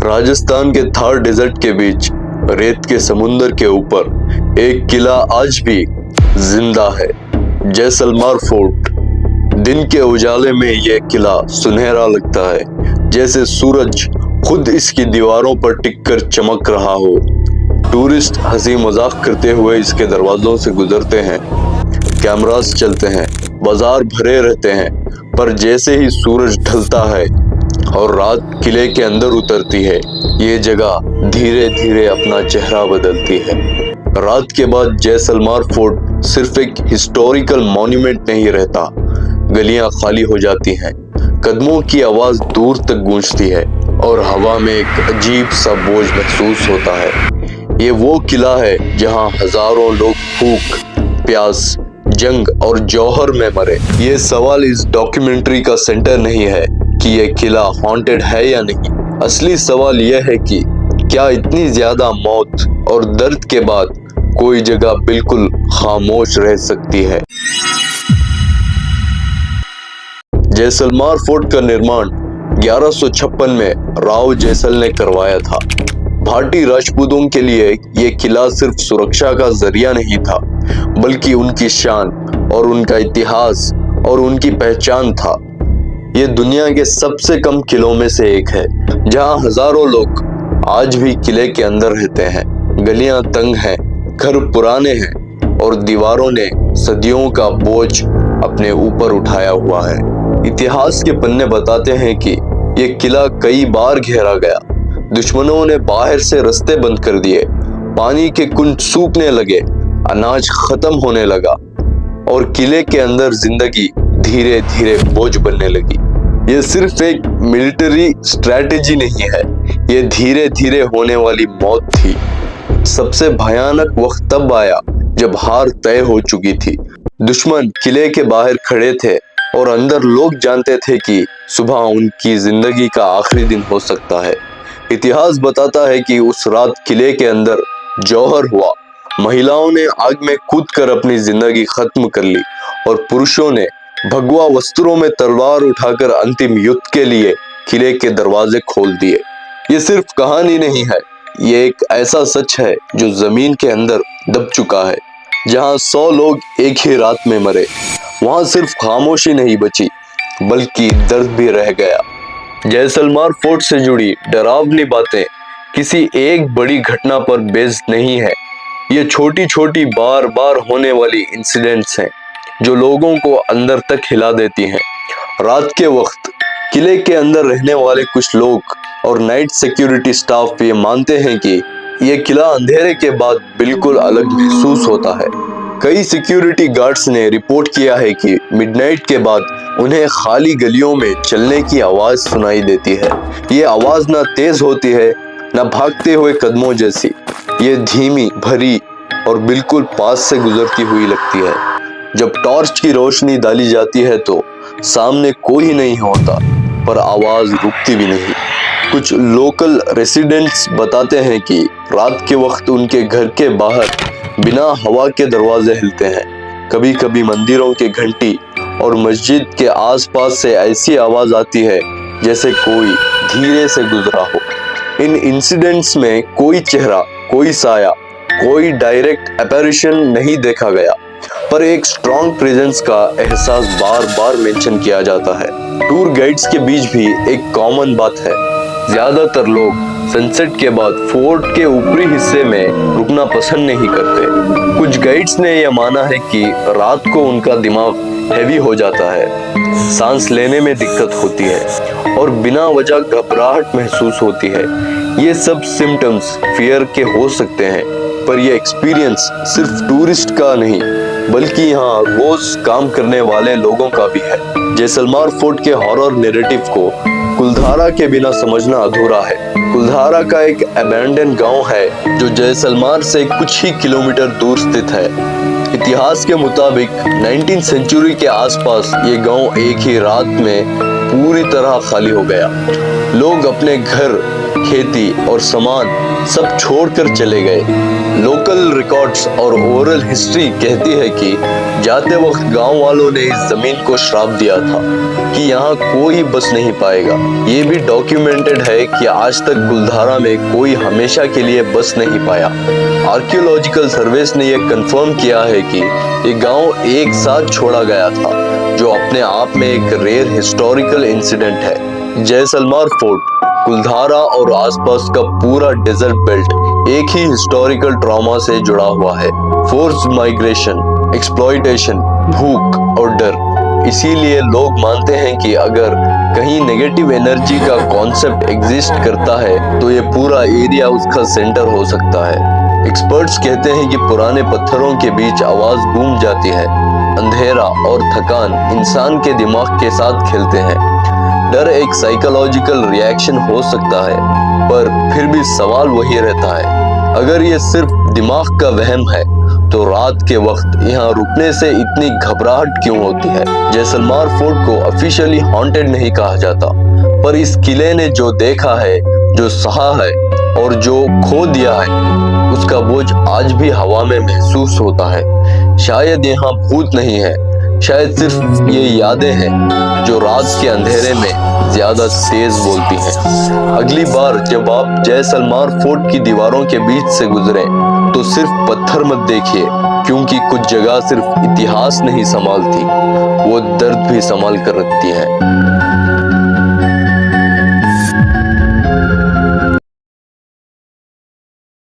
राजस्थान के थार डेजर्ट के बीच रेत के समुंदर के ऊपर एक किला आज भी जिंदा है, जैसलमेर फोर्ट। दिन के उजाले में यह किला सुनहरा लगता है, जैसे सूरज खुद इसकी दीवारों पर टिककर चमक रहा हो। टूरिस्ट हंसी मजाक करते हुए इसके दरवाजों से गुजरते हैं, कैमरास चलते हैं, बाजार भरे रहते हैं, पर जैसे ही सूरज ढलता है और रात किले के अंदर उतरती है, ये जगह धीरे धीरे अपना चेहरा बदलती है। रात के बाद जैसलमेर फोर्ट सिर्फ एक हिस्टोरिकल मॉन्यूमेंट नहीं रहता, गलियां खाली हो जाती हैं, कदमों की आवाज दूर तक गूंजती है और हवा में एक अजीब सा बोझ महसूस होता है। ये वो किला है जहां हजारों लोग भूख, प्यास, जंग और जौहर में मरे। ये सवाल इस डॉक्यूमेंट्री का सेंटर नहीं है कि यह किला हॉन्टेड है या नहीं। असली सवाल यह है कि क्या इतनी ज्यादा मौत और दर्द के बाद कोई जगह बिल्कुल खामोश रह सकती है। जैसलमेर फोर्ट का निर्माण 1156 में राव जैसल ने करवाया था। भाटी राजपूतों के लिए यह किला सिर्फ सुरक्षा का जरिया नहीं था, बल्कि उनकी शान और उनका इतिहास और उनकी पहचान था। ये दुनिया के सबसे कम किलों में से एक है, जहां हजारों लोग आज भी किले के अंदर रहते हैं। गलियां तंग हैं, घर पुराने हैं और दीवारों ने सदियों का बोझ अपने ऊपर उठाया हुआ है। इतिहास के पन्ने बताते हैं कि ये किला कई बार घेरा गया, दुश्मनों ने बाहर से रास्ते बंद कर दिए, पानी के कुंड सूखने लगे, अनाज खत्म होने लगा और किले के अंदर जिंदगी धीरे धीरे बोझ बनने लगी। ये सिर्फ एक मिलिट्री स्ट्रैटेजी नहीं है, ये धीरे धीरे होने वाली मौत थी। सबसे भयानक वक्त तब आया जब हार तय हो चुकी थी। दुश्मन किले के बाहर खड़े थे और अंदर लोग जानते थे कि सुबह उनकी जिंदगी का आखिरी दिन हो सकता है। इतिहास बताता है कि उस रात किले के अंदर जौहर हुआ, महिलाओं ने आग में कूदकर अपनी जिंदगी खत्म कर ली और पुरुषों ने भगवा वस्त्रों में तलवार उठाकर अंतिम युद्ध के लिए किले के दरवाजे खोल दिए। ये सिर्फ कहानी नहीं है, ये एक ऐसा सच है जो जमीन के अंदर दब चुका है। जहां 100 लोग एक ही रात में मरे, वहां सिर्फ खामोशी नहीं बची, बल्कि दर्द भी रह गया। जैसलमेर फोर्ट से जुड़ी डरावनी बातें किसी एक बड़ी घटना पर बेस्ड नहीं है। ये छोटी छोटी बार बार होने वाली इंसिडेंट्स हैं जो लोगों को अंदर तक हिला देती हैं। रात के वक्त किले के अंदर रहने वाले कुछ लोग और नाइट सिक्योरिटी स्टाफ ये मानते हैं कि ये किला अंधेरे के बाद बिल्कुल अलग महसूस होता है। कई सिक्योरिटी गार्ड्स ने रिपोर्ट किया है कि मिडनाइट के बाद उन्हें खाली गलियों में चलने की आवाज सुनाई देती है। ये आवाज ना तेज होती है, ना भागते हुए कदमों जैसी। ये धीमी, भरी और बिल्कुल पास से गुजरती हुई लगती है। जब टॉर्च की रोशनी डाली जाती है तो सामने कोई नहीं होता, पर आवाज रुकती भी नहीं। कुछ लोकल रेसिडेंट्स बताते हैं कि रात के वक्त उनके घर के बाहर बिना हवा के दरवाजे हिलते हैं। कभी कभी मंदिरों के घंटी और मस्जिद के आसपास से ऐसी आवाज आती है जैसे कोई धीरे से गुजरा हो। इन इंसिडेंट्स में कोई चेहरा, कोई साया, कोई डायरेक्ट अपैरिशन नहीं देखा गया, पर एक स्ट्रॉन्ग प्रेजेंस का एहसास बार बार मेंशन किया जाता है। टूर गाइड्स के बीच भी एक कॉमन बात है, ज्यादातर लोग सनसेट के बाद फोर्ट के ऊपरी हिस्से में रुकना पसंद नहीं करते। कुछ गाइड्स ने यह माना है कि रात को उनका दिमाग हैवी हो जाता है, सांस लेने में दिक्कत होती है और बिना वजह घबराहट महसूस होती है। ये सब सिम्टम्स फियर के हो सकते हैं, पर यह एक्सपीरियंस सिर्फ टूरिस्ट का नहीं, बल्कि यहाँ रोज काम करने वाले लोगों का भी है। जैसलमेर फोर्ट के हॉरर नैरेटिव को कुलधारा के बिना समझना अधूरा है। कुलधारा का एक अबैंडन गांव है जो जैसलमेर से कुछ ही किलोमीटर दूर स्थित है। इतिहास के मुताबिक 19वीं सेंचुरी के आसपास ये गांव एक ही रात में पूरी तरह खाली हो गया। लोग अपने घर खेती और सामान सब छोड़कर चले गए। लोकल रिकॉर्ड्स और ओरल हिस्ट्री कहती है कि जाते वक्त गांव वालों ने इस जमीन को श्राप दिया था कि यहाँ कोई बस नहीं पाएगा। ये भी डॉक्यूमेंटेड है कि आज तक कुलधारा में कोई हमेशा के लिए बस नहीं पाया। आर्कियोलॉजिकल सर्वेस ने यह कंफर्म किया है कि ये गांव एक साथ छोड़ा गया था, जो अपने आप में एक रेयर हिस्टोरिकल इंसिडेंट है। जैसलमेर फोर्ट, कुलधारा और आसपास का पूरा डेजर्ट बेल्ट एक ही हिस्टोरिकल ट्रॉमा से जुड़ा हुआ है। फोर्स्ड माइग्रेशन, एक्सप्लॉइटेशन, भूख और डर। इसीलिए लोग मानते हैं कि अगर कहीं नेगेटिव एनर्जी का कॉन्सेप्ट एग्जिस्ट करता है तो ये पूरा एरिया उसका सेंटर हो सकता है। एक्सपर्ट्स कहते हैं कि पुराने पत्थरों के बीच आवाज गूंज जाती है। अंधेरा और थकान इंसान के दिमाग के साथ खेलते हैं। डर एक साइकोलॉजिकल रिएक्शन हो सकता है, पर फिर भी सवाल वही रहता है, अगर ये सिर्फ दिमाग का वहम है तो रात के वक्त यहाँ रुकने से इतनी घबराहट क्यों होती है? जैसलमेर फोर्ट को ऑफिशियली हॉन्टेड नहीं कहा जाता, पर इस किले ने जो देखा है, जो सहा है और जो खो दिया है, उसका बोझ आज भी हवा में महसूस होता है। शायद यहाँ भूत नहीं है, शायद सिर्फ ये यादें हैं जो रात के अंधेरे में ज्यादा तेज बोलती हैं। अगली बार जब आप जैसलमेर फोर्ट की दीवारों के बीच से गुजरें तो सिर्फ पत्थर मत देखिए, क्योंकि कुछ जगह सिर्फ इतिहास नहीं संभालती, वो दर्द भी संभाल कर रखती है।